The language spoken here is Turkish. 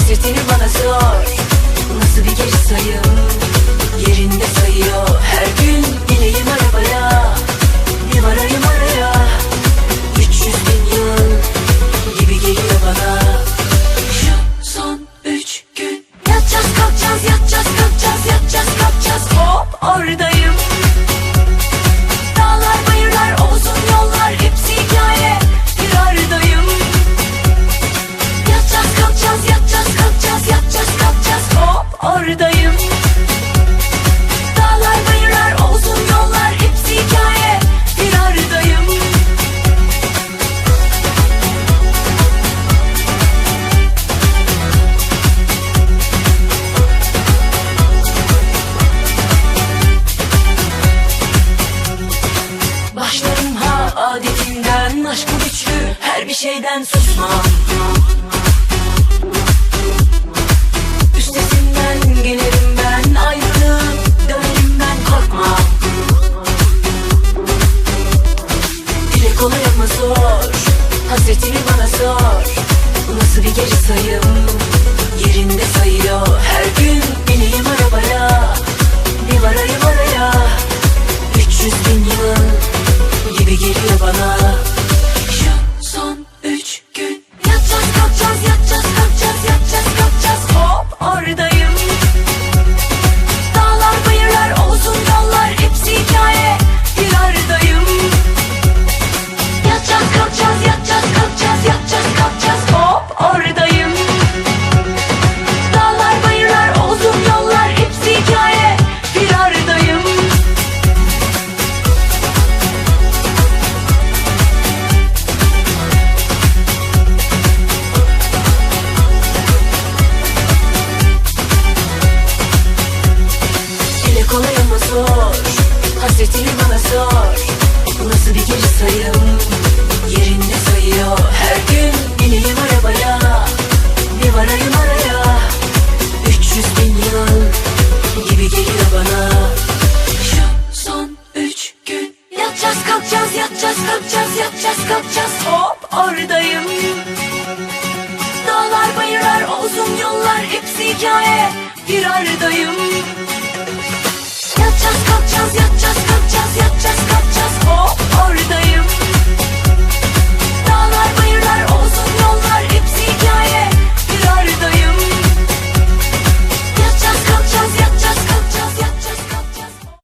Hasretini bana sor. Nasıl bir geri sayım, yerinde sayıyor. Her gün bineyim arabaya, bir varayım araya. 300 bin yıl gibi geliyor bana. Şu son 3 gün yatacağız kalkacağız, yatacağız kalkacağız, yatacağız kalkacağız. Hop oradayım. Dağlar bayırlar uzun yollar hepsi hikaye, bir aradayım. Yatacağız kalkacağız, yatacağız kalkacağız, yatacağız kalkacağız. Hop oradayım. Dağlar bayırlar uzun yollar hepsi hikaye, bir aradayım. Başlarım ha adetinden, aşkı güçlü her bir şeyden susmam. Üstesinden gelirim ben, ayrılıp dönerim ben, korkmam. Dile kolay ama zor, hasretini bana sor. Nasıl bir geri sayım, yerinde sayıyor. Her gün bineyim arabaya, bir varayım araya. 300 bin yıl gibi geliyor bana. Şu son 3 gün yatacağız kalkacağız, yatacağız kalkacağız, yatacağız kalkacağız. Hop oradayım. Dağlar bayırlar uzun yollar hepsi hikaye, bir aradayım. Yatacağız kalkacağız, yatacağız kalkacağız, yatacağız kalkacağız. Hop oradayım. Dağlar bayırlar uzun yollar hepsi hikaye, bir aradayım. Dile kolay ama zor, hasretini bana sor. Nasıl bir geri sayım, yerinde sayıyor. Her gün bineyim arabaya, bir varayım araya. 300 bin yıl gibi geliyor bana. Şu son 3 gün yatacağız kalkacağız, yatacağız kalkacağız, yatacağız kalkacağız. Hop oradayım. Dağlar bayırlar uzun yollar hepsi hikaye,